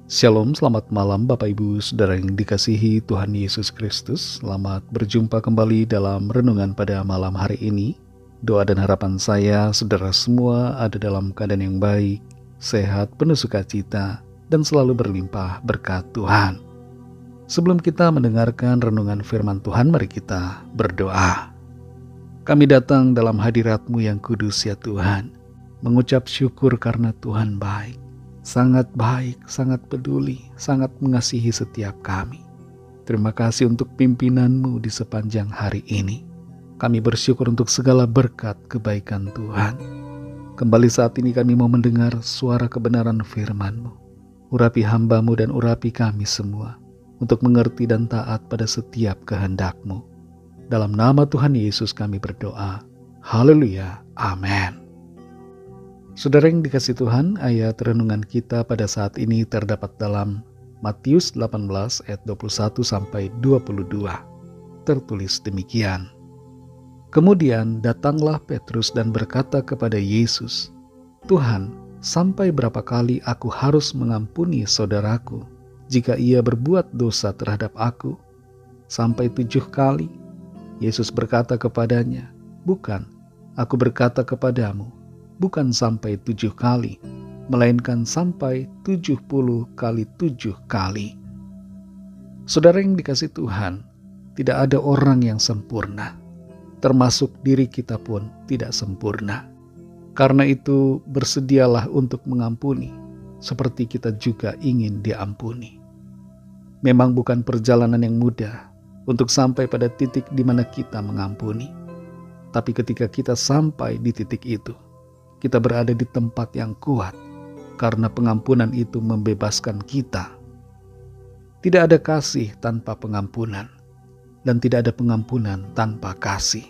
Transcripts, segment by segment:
Shalom, selamat malam Bapak Ibu Saudara yang dikasihi Tuhan Yesus Kristus. Selamat berjumpa kembali dalam renungan pada malam hari ini. Doa dan harapan saya, saudara semua ada dalam keadaan yang baik, sehat, penuh sukacita, dan selalu berlimpah berkat Tuhan. Sebelum kita mendengarkan renungan firman Tuhan, mari kita berdoa. Kami datang dalam hadirat-Mu yang kudus ya Tuhan, mengucap syukur karena Tuhan baik. Sangat baik, sangat peduli, sangat mengasihi setiap kami. Terima kasih untuk pimpinanmu di sepanjang hari ini. Kami bersyukur untuk segala berkat kebaikan Tuhan. Kembali saat ini kami mau mendengar suara kebenaran firman-Mu. Urapi hamba-Mu dan urapi kami semua, untuk mengerti dan taat pada setiap kehendak-Mu. Dalam nama Tuhan Yesus kami berdoa. Haleluya. Amin. Saudara yang dikasihi Tuhan, ayat renungan kita pada saat ini terdapat dalam Matius 18 ayat 21-22. Tertulis demikian. Kemudian datanglah Petrus dan berkata kepada Yesus, "Tuhan, sampai berapa kali aku harus mengampuni saudaraku jika ia berbuat dosa terhadap aku? Sampai 7 kali?" Yesus berkata kepadanya, "Bukan, aku berkata kepadamu, bukan sampai 7 kali, melainkan sampai 70 kali 7 kali. Saudara yang dikasihi Tuhan, tidak ada orang yang sempurna, termasuk diri kita pun tidak sempurna. Karena itu bersedialah untuk mengampuni, seperti kita juga ingin diampuni. Memang bukan perjalanan yang mudah untuk sampai pada titik di mana kita mengampuni. Tapi ketika kita sampai di titik itu, kita berada di tempat yang kuat, karena pengampunan itu membebaskan kita. Tidak ada kasih tanpa pengampunan, dan tidak ada pengampunan tanpa kasih.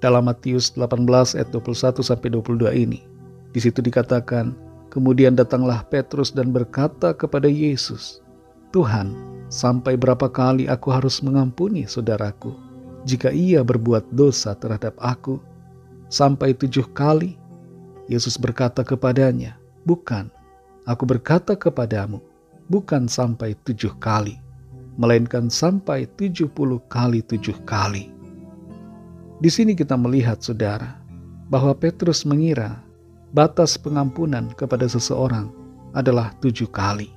Dalam Matius 18 ayat 21-22 ini, di situ dikatakan, kemudian datanglah Petrus dan berkata kepada Yesus, "Tuhan, sampai berapa kali aku harus mengampuni saudaraku jika ia berbuat dosa terhadap aku? Sampai 7 kali?" Yesus berkata kepadanya, "Bukan, aku berkata kepadamu, bukan sampai 7 kali, melainkan sampai 70 kali 7 kali. Di sini kita melihat, saudara, bahwa Petrus mengira batas pengampunan kepada seseorang adalah 7 kali.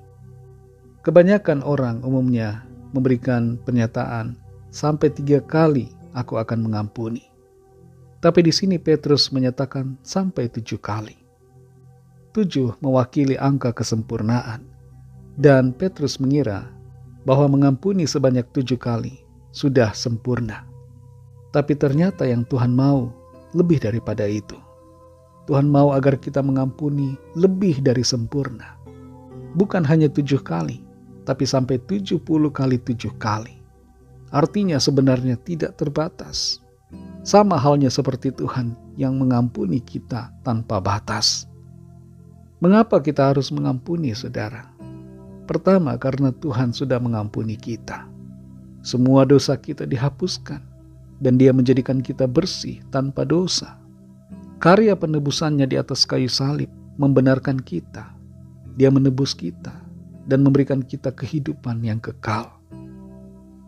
Kebanyakan orang umumnya memberikan pernyataan, sampai 3 kali aku akan mengampuni. Tapi di sini Petrus menyatakan sampai 7 kali. 7 mewakili angka kesempurnaan. Dan Petrus mengira bahwa mengampuni sebanyak 7 kali sudah sempurna. Tapi ternyata yang Tuhan mau lebih daripada itu. Tuhan mau agar kita mengampuni lebih dari sempurna. Bukan hanya 7 kali, tapi sampai 70 kali 7 kali. Artinya sebenarnya tidak terbatas. Sama halnya seperti Tuhan yang mengampuni kita tanpa batas. Mengapa kita harus mengampuni, saudara? Pertama, karena Tuhan sudah mengampuni kita. Semua dosa kita dihapuskan, dan Dia menjadikan kita bersih tanpa dosa. Karya penebusannya di atas kayu salib membenarkan kita. Dia menebus kita dan memberikan kita kehidupan yang kekal.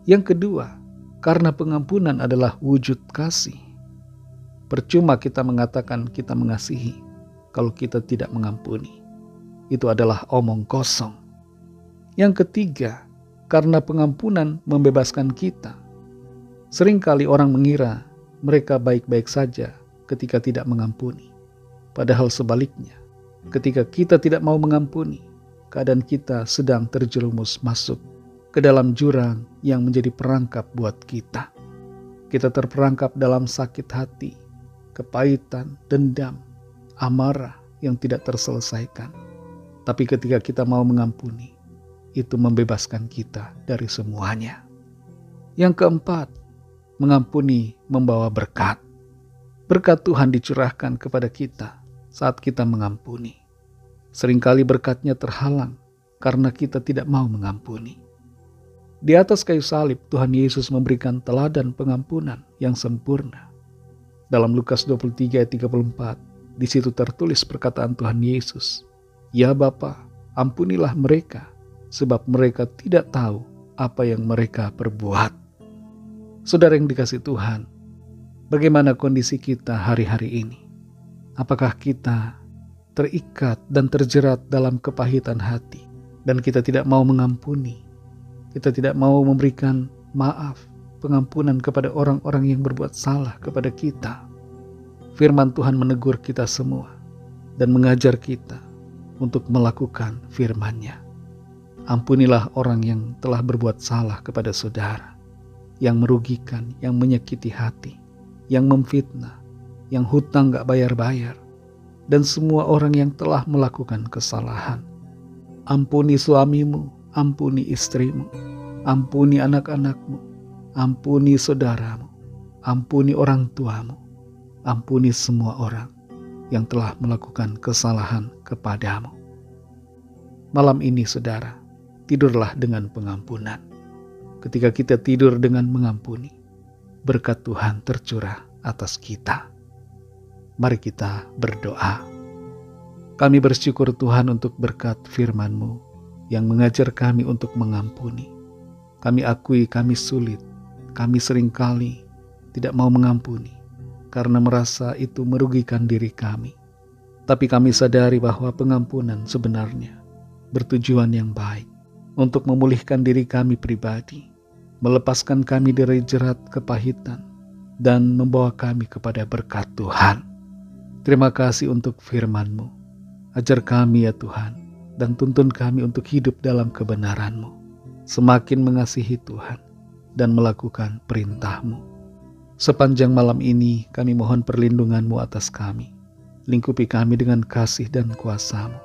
Yang kedua, karena pengampunan adalah wujud kasih. Percuma kita mengatakan kita mengasihi kalau kita tidak mengampuni. Itu adalah omong kosong. Yang ketiga, karena pengampunan membebaskan kita. Seringkali orang mengira mereka baik-baik saja ketika tidak mengampuni. Padahal sebaliknya, ketika kita tidak mau mengampuni, keadaan kita sedang terjerumus masuk ke dalam jurang yang menjadi perangkap buat kita. Kita terperangkap dalam sakit hati, kepahitan, dendam, amarah yang tidak terselesaikan. Tapi ketika kita mau mengampuni, itu membebaskan kita dari semuanya. Yang keempat, mengampuni membawa berkat. Berkat Tuhan dicurahkan kepada kita saat kita mengampuni. Seringkali berkatnya terhalang karena kita tidak mau mengampuni. Di atas kayu salib, Tuhan Yesus memberikan teladan pengampunan yang sempurna. Dalam Lukas 23 ayat 34, di situ tertulis perkataan Tuhan Yesus, "Ya Bapa, Ampunilah mereka, sebab mereka tidak tahu apa yang mereka perbuat. Saudara yang dikasihi Tuhan, bagaimana kondisi kita hari-hari ini? Apakah kita terikat dan terjerat dalam kepahitan hati, dan kita tidak mau mengampuni? Kita tidak mau memberikan maaf, pengampunan kepada orang-orang yang berbuat salah kepada kita. Firman Tuhan menegur kita semua dan mengajar kita untuk melakukan firman-Nya. Ampunilah orang yang telah berbuat salah kepada saudara, yang merugikan, yang menyakiti hati, yang memfitnah, yang hutang gak bayar-bayar, dan semua orang yang telah melakukan kesalahan. Ampuni suamimu, ampuni istrimu, ampuni anak-anakmu, ampuni saudaramu, ampuni orang tuamu, ampuni semua orang yang telah melakukan kesalahan kepadamu. Malam ini saudara, tidurlah dengan pengampunan. Ketika kita tidur dengan mengampuni, berkat Tuhan tercurah atas kita. Mari kita berdoa. Kami bersyukur Tuhan untuk berkat firman-Mu yang mengajar kami untuk mengampuni. Kami akui kami sulit, kami seringkali tidak mau mengampuni karena merasa itu merugikan diri kami. Tapi kami sadari bahwa pengampunan sebenarnya bertujuan yang baik untuk memulihkan diri kami pribadi, melepaskan kami dari jerat kepahitan, dan membawa kami kepada berkat Tuhan. Terima kasih untuk firman-Mu. Ajar kami ya Tuhan, dan tuntun kami untuk hidup dalam kebenaran-Mu, semakin mengasihi Tuhan dan melakukan perintah-Mu. Sepanjang malam ini kami mohon perlindungan-Mu atas kami. Lingkupi kami dengan kasih dan kuasa-Mu.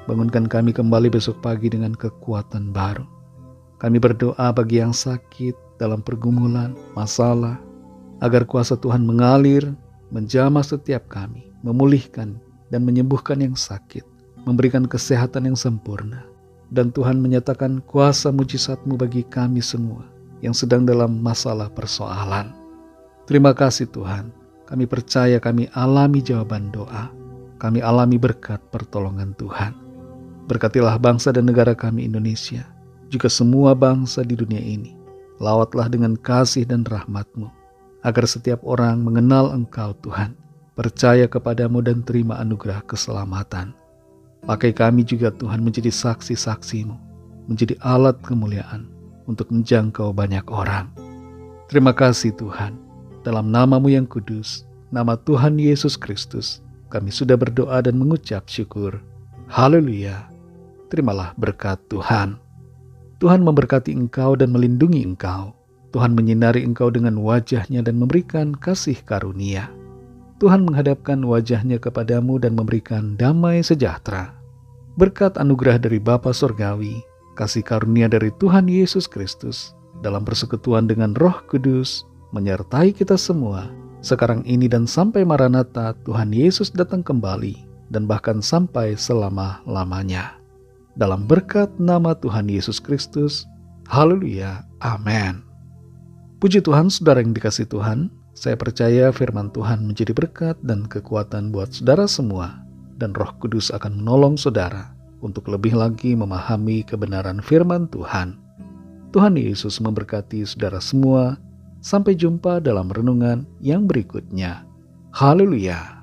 Bangunkan kami kembali besok pagi dengan kekuatan baru. Kami berdoa bagi yang sakit dalam pergumulan, masalah, agar kuasa Tuhan mengalir, menjamah setiap kami, memulihkan dan menyembuhkan yang sakit, memberikan kesehatan yang sempurna. Dan Tuhan menyatakan kuasa mujizat-Mu bagi kami semua yang sedang dalam masalah persoalan. Terima kasih Tuhan, kami percaya kami alami jawaban doa, kami alami berkat pertolongan Tuhan. Berkatilah bangsa dan negara kami Indonesia, juga semua bangsa di dunia ini. Lawatlah dengan kasih dan rahmat-Mu, agar setiap orang mengenal Engkau Tuhan, percaya kepadamu dan terima anugerah keselamatan. Pakai kami juga Tuhan menjadi saksi-saksi-Mu, menjadi alat kemuliaan untuk menjangkau banyak orang. Terima kasih Tuhan, dalam nama-Mu yang kudus, nama Tuhan Yesus Kristus, kami sudah berdoa dan mengucap syukur. Haleluya. Terimalah berkat Tuhan. Tuhan memberkati engkau dan melindungi engkau. Tuhan menyinari engkau dengan wajah-Nya dan memberikan kasih karunia. Tuhan menghadapkan wajah-Nya kepadamu dan memberikan damai sejahtera. Berkat anugerah dari Bapa Surgawi, kasih karunia dari Tuhan Yesus Kristus, dalam persekutuan dengan Roh Kudus, menyertai kita semua, sekarang ini dan sampai Maranatha Tuhan Yesus datang kembali, dan bahkan sampai selama-lamanya. Dalam berkat nama Tuhan Yesus Kristus, haleluya, amin. Puji Tuhan, saudara yang dikasihi Tuhan, saya percaya firman Tuhan menjadi berkat dan kekuatan buat saudara semua, dan Roh Kudus akan menolong saudara untuk lebih lagi memahami kebenaran firman Tuhan. Tuhan Yesus memberkati saudara semua. Sampai jumpa dalam renungan yang berikutnya. Haleluya.